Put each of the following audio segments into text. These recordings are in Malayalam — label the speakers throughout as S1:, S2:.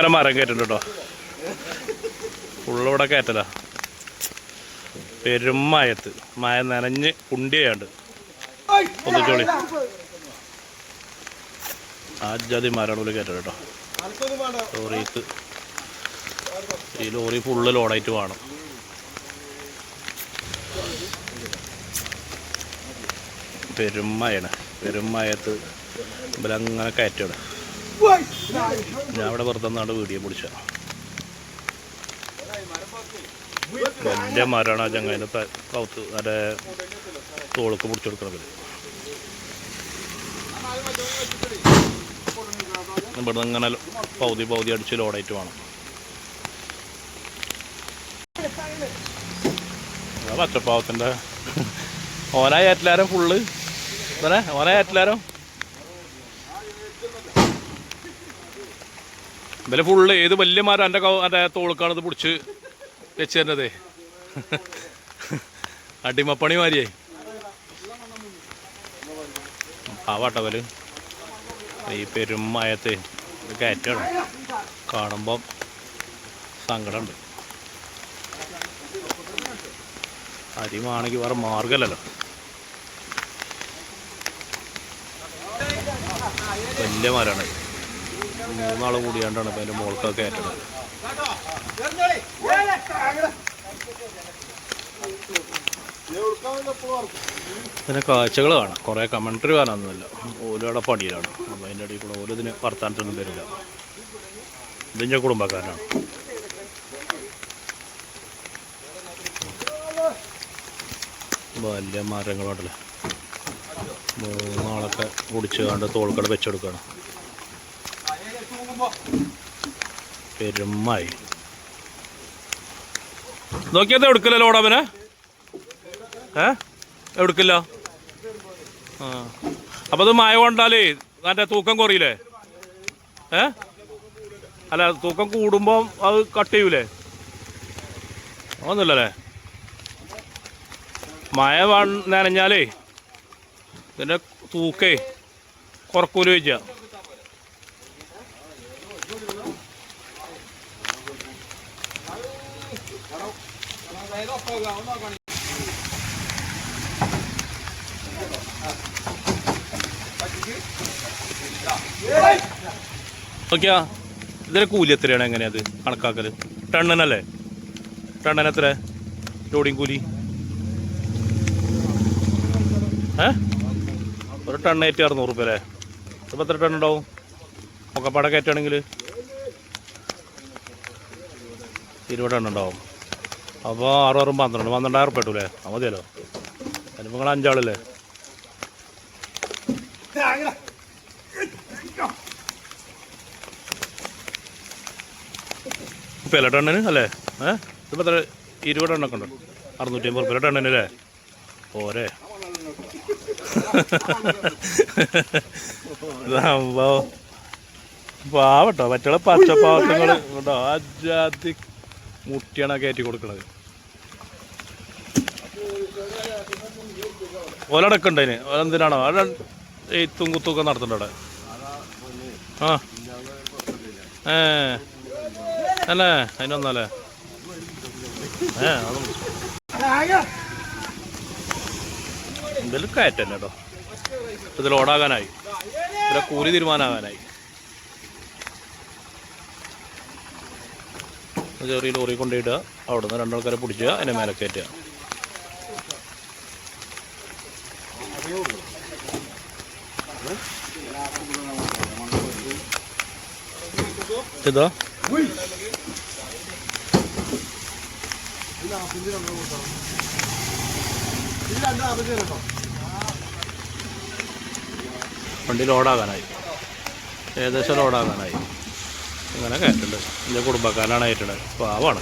S1: ഒക്കര മരം കയറ്റുണ്ട് കേട്ടോ. ഫുള്ളിവിടെ കയറ്റല. പെരുമയത്ത് മഴ നനഞ്ഞ് കുണ്ടിയാണ്ട് പൊന്തിച്ചോളി. ആജാതി മരമാണ് ഉള്ളിൽ കയറ്റത് കേട്ടോ. ലോറിക്ക് ഈ ലോറി ഫുള്ള് ലോഡായിട്ട് വേണം. പെരുമയാണ്. പെരുമയത്ത് ഇവരങ്ങനെ കയറ്റാണ്. ഞാൻ അവിടെ വെറുതെ നാട് വീഡിയോ പിടിച്ച വലിയ മരമാണ്. ആ ചങ്ങാതിൻ്റെ കൗത്ത് അതിൻ്റെ തോൾക്ക് പിടിച്ചു കൊടുക്കുന്നത്. ഇവിടുന്ന് ഇങ്ങനെ പൗതി അടിച്ച് ലോഡായിട്ട് വേണം. പച്ചപ്പാവത്തിൻ്റെ ഓനായി ഏറ്റലാരം ഫുള്ള് ഓനായി ഏറ്റലാരം ഇവലെ ഫുള്ള് ഏത് വലിയ മരം എൻ്റെ തോൾക്കാണ് ഇത് പിടിച്ച് വെച്ച് തരുന്നത്. അടിമപ്പണി മാതിരിയായി ആവാട്ടവല്. ഈ പെരുമയത്ത് ഇത് കയറ്റാണ്. കാണുമ്പം സങ്കടമുണ്ട്. അരിമാണെങ്കിൽ വേറെ മാർഗമല്ലല്ലോ. വലിയ മരമാണ്. 3 ആൾ കൂടിയാണ്ടാണ് ഇപ്പം അതിൻ്റെ മുകൾക്കൊക്കെ കയറ്റുന്നത്. പിന്നെ കാഴ്ചകൾ കാണാം. കുറേ കമൻട്രി കാണാനൊന്നുമില്ല. ഓലോടെ പണിയിലാണ്. അപ്പോൾ അതിൻ്റെ ഇടയിൽ കൂടെ ഓരോ ഇതിന് വർത്താനത്തൊന്നും വരില്ല. ഇതിൻ്റെ കുടുംബക്കാരനാണ്. വലിയ മരങ്ങളുണ്ടല്ലേ. 3 ആളൊക്കെ കുടിച്ച് കണ്ട് തോൾക്കട വെച്ചെടുക്കുകയാണ്. പെരുമായി നോക്കിയത് എടുക്കില്ലല്ലോ ഓടാവനെ. എടുക്കില്ല. അപ്പം അത് മഴ കൊണ്ടാലേ അതിൻ്റെ തൂക്കം കുറയില്ലേ? അല്ല, തൂക്കം കൂടുമ്പം അത് കട്ട് ചെയ്യൂലേ? ഒന്നുമില്ലല്ലേ. മഴ നനഞ്ഞാലേ ഇതിൻ്റെ തൂക്കേ കുറക്കൂല ചോദിച്ചാൽ. നോക്കിയാ ഇതിന് കൂലി എത്രയാണ്? എങ്ങനെയാ അത് കണക്കാക്കല്? ടണ്ണിനല്ലേ? ടണ്ണിന് എത്ര ലോഡിങ് കൂലി? ഒരു ടണ്ണ് 600 റുപ്യ അല്ലേ? ഇതിപ്പോൾ എത്ര ടൺ ഉണ്ടാവും ഒക്കെപ്പാടെ കയറ്റുകയാണെങ്കിൽ? 20 ടൺ ഉണ്ടാവും. അപ്പോൾ 6 6 12 12,000 റുപ്യ കിട്ടൂലേ? അത് മതിയല്ലോ. അതിനിപ്പോൾ നിങ്ങൾ 5 ആളല്ലേ? ഉപ്പയല്ലേ ടണ്ണിന് അല്ലേ? ഇതിപ്പോൾ എത്ര 20 ടണ്ണൊക്കെ ഉണ്ടോ? 650 റുപ്യ ടണ്ണിന് അല്ലേ? പോരെ. പാവട്ടോ മറ്റുള്ള പച്ചപ്പാവത്തങ്ങൾ കേട്ടോ. ആ ജാതി മുട്ടിയാണ് കയറ്റി കൊടുക്കണത്. ഓലടക്കുണ്ടതിന് ഓലെന്തിനാണോ അവിടെ എയ്ത്തും കുത്തുമൊക്കെ നടത്തുന്നുണ്ട് അവിടെ? അല്ലേ? അതിനൊന്നല്ലേ? അതും ഇതിൽ കയറ്റന്നെ കേട്ടോ. ഇതിൽ ഓടാകാനായി, ഇതിലെ കൂലി തീരുമാനമാകാനായി. ചെറിയ ലോറി കൊണ്ടുപോയിടുക, അവിടെ നിന്ന് 2 ആൾക്കാരെ പിടിച്ചുക, അതിനെ മേലെ കയറ്റുക. ഇതാ വണ്ടി ലോഡാകാനായി, ഏകദേശം ലോഡാകാനായി. ഇങ്ങനെ കയറ്റുണ്ട്. എൻ്റെ കുടുംബക്കാരനാണ് കയറ്റുന്നത്. പാവാണ്.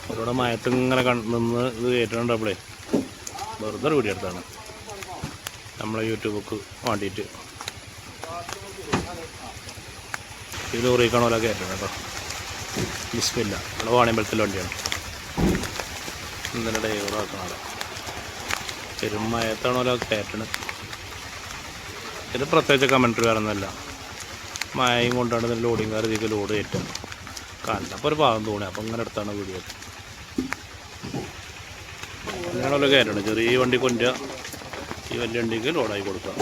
S1: അവരോടെ മയത്ത് ഇങ്ങനെ നിന്ന് ഇത് കയറ്റുന്നുണ്ടപ്പോഴേ വെറുതെ വീഡിയോ എടുത്താണ് നമ്മളെ യൂട്യൂബിലേക്ക് വേണ്ടിയിട്ട്. ഈ ലോറിക്കാണോലോ കയറ്റുന്നത് കേട്ടോ. ബിസ്മില്ല. ഇവിടെ വാണിയമ്പലത്തിലെ വണ്ടിയാണ്. ഇന്നലെ ഡ്രൈവറാക്കണോ പെരുമയത്താണോലോ കയറ്റണത്. ഇത് പ്രത്യേകിച്ച് കമൻട്രി വേറൊന്നുമല്ല. മഴയും കൊണ്ടാണ് ഇതിന് ലോഡിങ് ഇതിലേക്ക് ലോഡ് കയറ്റും. കണ്ടപ്പോൾ ഒരു പാകം തോന്നി, അപ്പം ഇങ്ങനെ എടുത്താണ് വീഡിയോ. അങ്ങനെയുള്ള കാര്യമാണ്. ചെറിയ വണ്ടി കൊണ്ടുവരിക, ഈ വലിയ വണ്ടിക്ക് ലോഡായി കൊടുക്കുക.